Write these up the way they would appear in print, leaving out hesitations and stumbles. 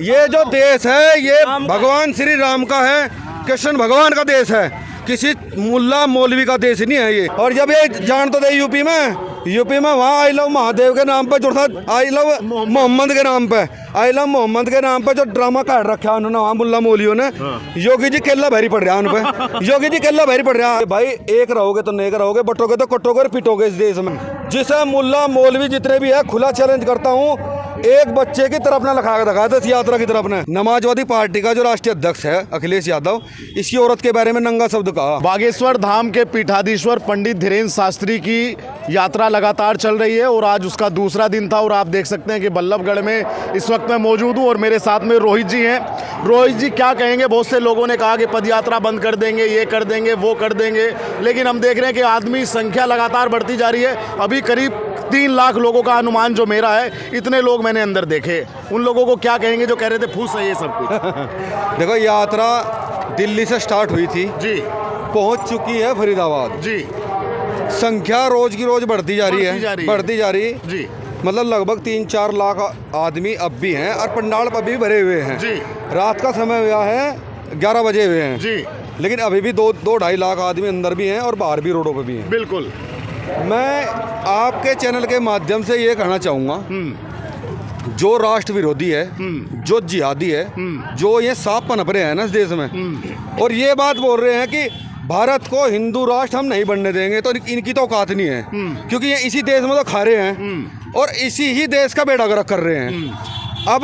ये जो देश है ये भगवान श्री राम का है, कृष्ण भगवान का देश है, किसी मुल्ला मौलवी का देश नहीं है ये। और जब ये जान तो दे यूपी में वहाँ आई लव महादेव के नाम पे जो था, आई लव मोहम्मद के नाम पे, आई लव मोहम्मद के नाम पे जो ड्रामा काट रखा है उन्होंने वहाँ मुल्ला मौलवियों ने। योगी जी केला भैरी पड़ रहा है उन पे, योगी जी केला भैरी पड़ रहा है। भाई एक रहोगे तो नेक रहोगे, बटोगे तो कटोगे और पिटोगे इस देश में। जिसे मुल्ला मौलवी जितने भी है खुला चैलेंज करता हूँ, एक बच्चे की तरफ ना लगा के दिखा दे इस यात्रा की तरफ ने। समाजवादी पार्टी का जो राष्ट्रीय अध्यक्ष है अखिलेश यादव, इसकी औरत के बारे में नंगा शब्द कहा। बागेश्वर धाम के पीठाधीश्वर पंडित धीरेन्द्र शास्त्री की यात्रा लगातार चल रही है और आज उसका दूसरा दिन था। और आप देख सकते हैं कि बल्लभगढ़ में इस वक्त मैं मौजूद हूँ और मेरे साथ में रोहित जी हैं। रोहित जी क्या कहेंगे? बहुत से लोगों ने कहा कि पद यात्रा बंद कर देंगे, ये कर देंगे, वो कर देंगे, लेकिन हम देख रहे हैं कि आदमी संख्या लगातार बढ़ती जा रही है। अभी करीब 3 लाख लोगों का अनुमान जो मेरा है, इतने लोग मैंने अंदर देखे। उन लोगों को क्या कहेंगे जो कह रहे थे फूस है ये सब कुछ? देखो, यात्रा दिल्ली से स्टार्ट हुई थी जी, पहुंच चुकी है फरीदाबाद जी। संख्या रोज की रोज बढ़ती जा रही है जी। मतलब लगभग 3-4 लाख आदमी अब भी हैं और पंडाल अब भी भरे हुए हैं जी। रात का समय हुआ है 11 बजे हुए हैं जी, लेकिन अभी भी 2-2.5 लाख आदमी अंदर भी हैं और बाहर भी रोडों पे भी हैं। बिल्कुल। मैं आपके चैनल के माध्यम से ये कहना चाहूँगा, जो राष्ट्र विरोधी है, जो जिहादी है, जो ये सांप पनप रहे हैं ना इस देश में, और ये बात बोल रहे हैं कि भारत को हिंदू राष्ट्र हम नहीं बनने देंगे, तो इनकी तो औकात नहीं है, क्योंकि ये इसी देश में तो खा रहे हैं और इसी ही देश का बेड़ा गर्क कर रहे हैं। अब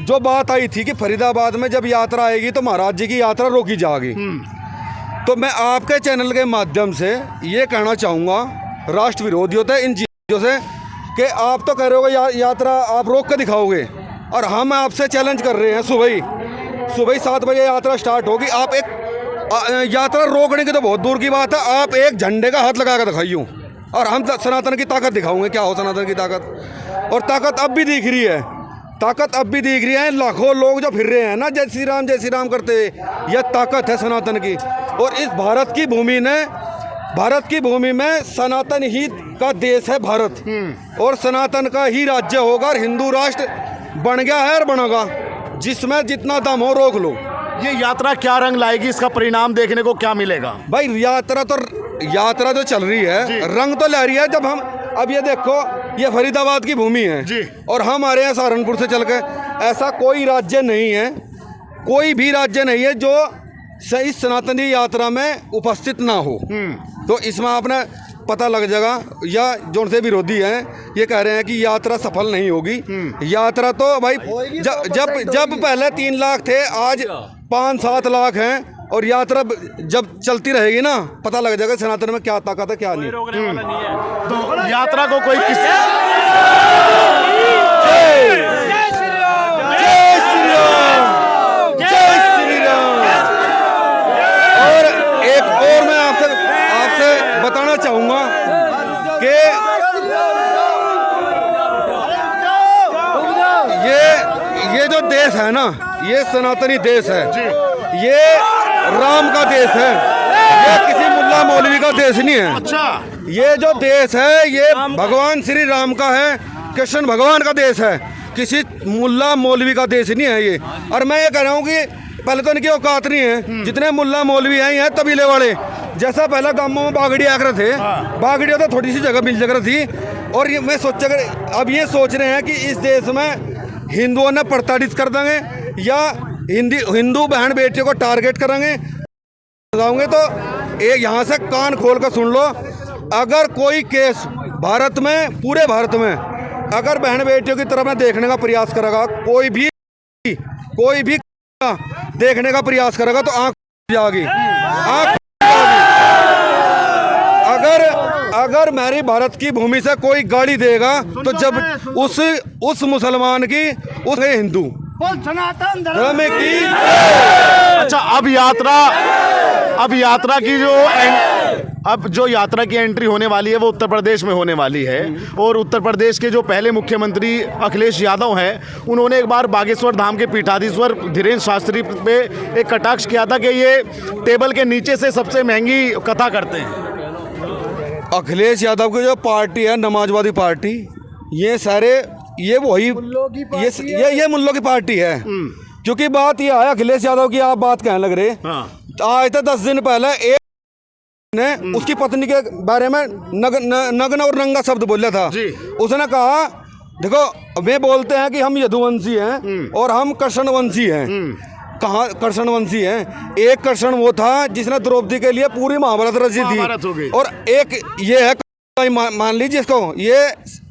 जो बात आई थी कि फरीदाबाद में जब यात्रा आएगी तो महाराज जी की यात्रा रोकी जाएगी, तो मैं आपके चैनल के माध्यम से ये कहना चाहूँगा राष्ट्र विरोधी होता है इन चीज़ों से कि आप तो कह रहे हो यात्रा आप रोक कर दिखाओगे, और हम आपसे चैलेंज कर रहे हैं सुबह 7 बजे यात्रा स्टार्ट होगी। आप एक यात्रा रोकने की तो बहुत दूर की बात है, आप एक झंडे का हाथ लगा कर दिखाइए और हम सनातन की ताकत दिखाओगे। क्या हो सनातन की ताकत? और ताकत अब भी दिख रही है, लाखों लोग जो फिर रहे हैं ना जय श्री राम करते, यह ताकत है सनातन की। और इस भारत की भूमि में सनातन ही का देश है भारत, और सनातन का ही राज्य होगा और हिंदू राष्ट्र बन गया है और बनेगा, जिसमें जितना दम हो रोक लो। ये यात्रा क्या रंग लाएगी? इसका परिणाम देखने को क्या मिलेगा? भाई यात्रा जो चल रही है रंग तो ला रही है। जब हम अब ये देखो, ये फरीदाबाद की भूमि है जी, और हम आ रहे हैं सहारनपुर से चल के। ऐसा कोई राज्य नहीं है जो इस सनातनी यात्रा में उपस्थित ना हो। तो इसमें आपने पता लग जाएगा, या जो से विरोधी हैं ये कह रहे हैं कि यात्रा सफल नहीं होगी। यात्रा तो भाई जब पहले 3 लाख थे, आज 5-7 लाख हैं, और यात्रा जब चलती रहेगी ना पता लग जाएगा सनातन में क्या ताकत है क्या नहीं। तो यात्रा को कोई और एक और मैं आपसे बताना चाहूँगा कि ये जो देश है ना, ये सनातनी देश है, ये राम का देश है, ये किसी मुल्ला मौलवी का देश नहीं है। अच्छा, ये जो देश है ये भगवान श्री राम का है, कृष्ण भगवान का देश है, किसी मुल्ला मौलवी का देश नहीं है ये। और मैं ये कह रहा हूँ कि पहले तो इनकी औकात नहीं है, जितने मुल्ला मौलवी हैं ये तबीले वाले, जैसा पहले गांवों में बागड़ी आकर थे, बागड़ी तो थोड़ी सी जगह मिल जगह थी, और ये मैं अब ये सोच रहे हैं कि इस देश में हिंदुओं ने प्रताड़ित कर देंगे या हिंदू बहन बेटियों को टारगेट करेंगे। तो एक यहाँ से कान खोल कर सुन लो, अगर कोई केस भारत में, पूरे भारत में अगर बहन बेटियों की तरफ में देखने का प्रयास करेगा, कोई भी देखने का प्रयास करेगा तो आँख जाएगी। अगर मेरी भारत की भूमि से कोई गाड़ी देगा तो जब उस मुसलमान की उस हिंदू सनातन धर्म की। अच्छा, अब जो यात्रा की एंट्री होने वाली है वो उत्तर प्रदेश में होने वाली है, और उत्तर प्रदेश के जो पहले मुख्यमंत्री अखिलेश यादव हैं, उन्होंने एक बार बागेश्वर धाम के पीठाधीश्वर धीरेन्द्र शास्त्री पे एक कटाक्ष किया था कि ये टेबल के नीचे से सबसे महंगी कथा करते हैं। अखिलेश यादव की जो पार्टी है समाजवादी पार्टी, ये सारे ये वही ये मुल्लों की पार्टी है। क्योंकि बात ये है अखिलेश यादव की, आप बात कहने लग रहे। आज तक 10 दिन पहले एक ने उसकी पत्नी के बारे में नग्न और नंगा शब्द बोला था। उसने कहा देखो वे बोलते हैं कि हम यदुवंशी हैं और हम कृष्णवंशी हैं। कहाँ कृष्णवंशी हैं? एक कृष्ण वो था जिसने द्रौपदी के लिए पूरी महाभारत रची थी, और एक ये है मान लीजिए इसको,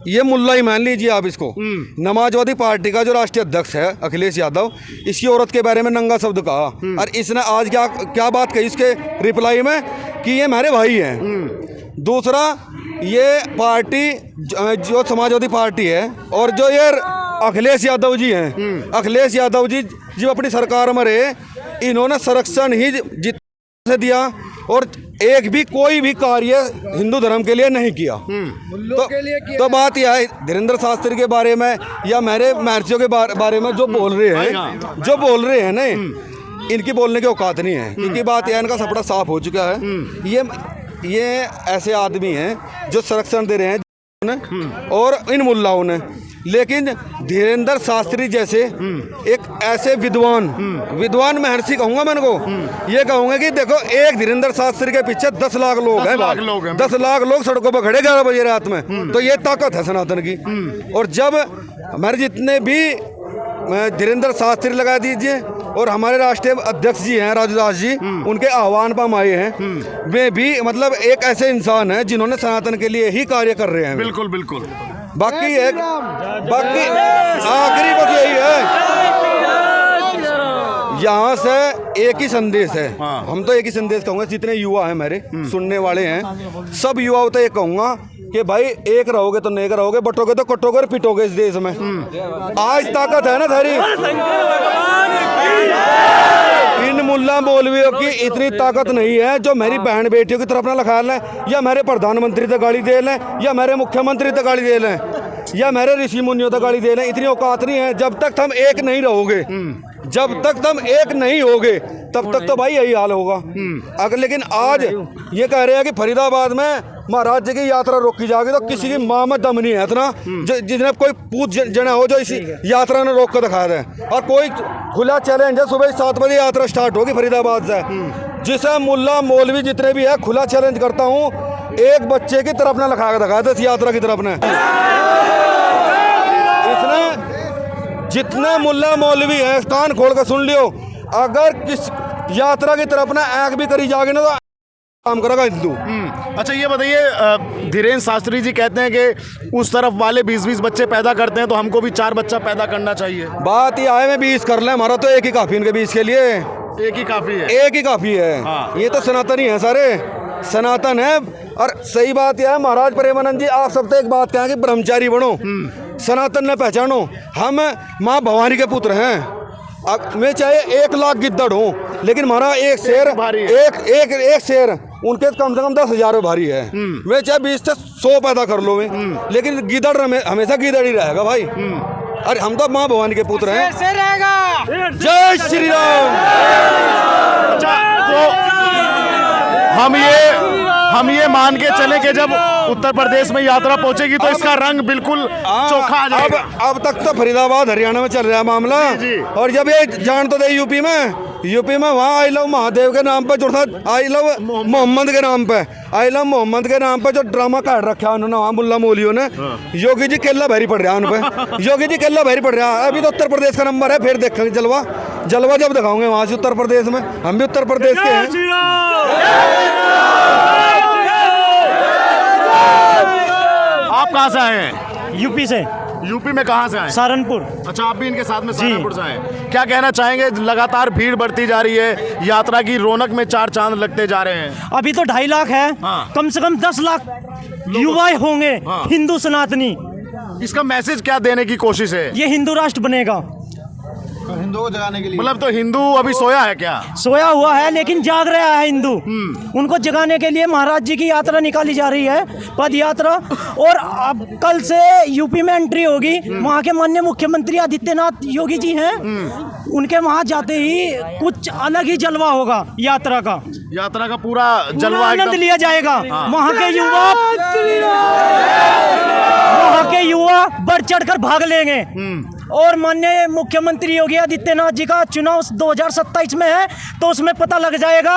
ये मुल्ला ही मान लीजिए आप इसको। समाजवादी पार्टी का जो राष्ट्रीय अध्यक्ष है अखिलेश यादव, इसकी औरत के बारे में नंगा शब्द कहा, और इसने आज क्या बात कही इसके रिप्लाई में कि ये हमारे भाई हैं। दूसरा, ये पार्टी जो समाजवादी पार्टी है और जो ये अखिलेश यादव जी हैं, अखिलेश यादव जी जो अपनी सरकार में रहे, इन्होंने संरक्षण ही जित से दिया और एक भी कोई भी कार्य हिंदू धर्म के लिए नहीं किया। तो बात यह है धीरेन्द्र शास्त्री के बारे में या मेरे महर्षियों के बारे में जो बोल रहे हैं ना, इनकी बोलने की औकात नहीं है। क्योंकि बात यह इनका सपना साफ हो चुका है। ये ऐसे आदमी हैं जो संरक्षण दे रहे हैं और इन मुल्लाओं ने। लेकिन धीरेन्द्र शास्त्री जैसे एक ऐसे विद्वान महर्षि कहूंगा मैं इनको, ये कहूंगा कि देखो एक धीरेन्द्र शास्त्री के पीछे 10 लाख लोग हैं, 10 लाख लोग सड़कों पर खड़े 11 बजे रात में। तो ये ताकत है सनातन की। और जब हमारे जितने भी धीरेन्द्र शास्त्री लगा दीजिए और हमारे राष्ट्रीय अध्यक्ष जी हैं राजदास जी, उनके आह्वान पर हम आए हैं। वे भी मतलब एक ऐसे इंसान हैं जिन्होंने सनातन के लिए ही कार्य कर रहे हैं। बिल्कुल बिल्कुल। बाकी आखिरी बात यही है, यहाँ से एक ही संदेश है। हम तो एक ही संदेश कहूँगा, जितने युवा हैं मेरे सुनने वाले हैं, सब युवाओं तो ये कहूँगा कि भाई एक रहोगे तो नेक रहोगे, बटोगे तो कटोगे और पिटोगे इस देश में। आज ताकत है ना थारी, इन मुल्ला मौलवियों की इतनी ताकत नहीं है जो मेरी बहन बेटियों की तरफ ना लखा लें, या मेरे प्रधानमंत्री तक गाली दे लें, या मेरे मुख्यमंत्री तक गाली दे लें, या मेरे ऋषि मुनियों तक गाली दे लें। इतनी औकात नहीं है। जब तक हम एक नहीं रहोगे, जब तक तुम एक नहीं होगे, तब तक तो भाई यही हाल होगा। अगर लेकिन आज ये कह रहे हैं कि फरीदाबाद में महाराज जी की यात्रा रोकी जाएगी, तो किसी की माँ में दम नहीं है इतना जिसने कोई पूछ जना हो जो इसी यात्रा ने रोक कर दिखा दे। और कोई खुला चैलेंज है, सुबह 7 बजे यात्रा स्टार्ट होगी फरीदाबाद से, जिसे मुल्ला मौलवी जितने भी है खुला चैलेंज करता हूँ, एक बच्चे की तरफ ना लगा दिखा दे इस यात्रा की तरफ ने। इसने जितने मुल्ला मौलवी है कान खोल कर सुन लियो, अगर किस यात्रा की तरफ ना आंख भी करी जाएगी ना तो काम करेगा हिंदू। अच्छा ये बताइए, धीरेन्द्र शास्त्री जी कहते हैं कि उस तरफ वाले 20-20 बच्चे पैदा करते हैं, तो हमको भी 4 बच्चा पैदा करना चाहिए। बात ये आए में 20 कर ले, हमारा तो एक ही काफी इनके 20 के लिए, एक ही काफी है, एक ही काफी है। ये तो सनातनी है, सारे सनातन है। और सही बात यह है महाराज प्रेमानंद जी, आप सबसे एक बात कहें कि ब्रह्मचारी बनो, सनातन ने पहचानो। हम माँ भवानी के पुत्र हैं। मैं चाहे 1 लाख गिद्दड़ हो, लेकिन हमारा एक शेर एक शेर उनके कम से कम 10,000 भारी है। वे चाहे 20 से 100 पैदा कर लो, लेकिन गिद्दड़ हमेशा गिद्दड़ ही रहेगा भाई। अरे हम तो माँ भवानी के पुत्र हैं। जय श्री राम। हम ये मान के चले कि जब उत्तर प्रदेश में यात्रा पहुंचेगी तो इसका रंग बिल्कुल चोखा आ जाएगा। अब तक तो फरीदाबाद हरियाणा में चल रहा है मामला, और जब ये जान तो दे यूपी में वहाँ आई लव महादेव के नाम पे जुड़ा, आई लव मोहम्मद के नाम पे, आई लव मोहम्मद के नाम पे जो ड्रामा काट रखा है उन्होंने वहाँ मुल्ला मौलियों ने। योगी जी केला भैरी पड़ रहा है उन पे, योगी जी केला भैरी पड़ रहा है। अभी तो उत्तर प्रदेश का नंबर है, फिर देखेंगे जलवा जब दिखाऊंगे वहाँ से उत्तर प्रदेश में। हम भी उत्तर प्रदेश के हैं। आप कहाँ से आए हैं? यूपी से। यूपी में कहाँ से आए? सहारनपुर। अच्छा, आप भी इनके साथ में सहारनपुर से आए। क्या कहना चाहेंगे? लगातार भीड़ बढ़ती जा रही है, यात्रा की रौनक में 4 चांद लगते जा रहे हैं। अभी तो 2.5 लाख है। कम से कम 10 लाख युवा होंगे हिंदू सनातनी। इसका मैसेज क्या देने की कोशिश है? ये हिंदू राष्ट्र बनेगा। हिंदुओं को जगाने के लिए मतलब तो हिंदू अभी सोया है क्या? सोया हुआ है लेकिन जाग रहा है हिंदू। उनको जगाने के लिए महाराज जी की यात्रा निकाली जा रही है, पद यात्रा। और अब कल से यूपी में एंट्री होगी। वहाँ के माननीय मुख्यमंत्री आदित्यनाथ योगी जी हैं, उनके वहाँ जाते ही कुछ अलग ही जलवा होगा यात्रा का पूरा जलवा आनंद एकदम। लिया जाएगा। वहाँ के युवा बढ़ चढ़कर भाग लेंगे। और माननीय मुख्यमंत्री योगी आदित्यनाथ जी का चुनाव 2027 में है, तो उसमें पता लग जाएगा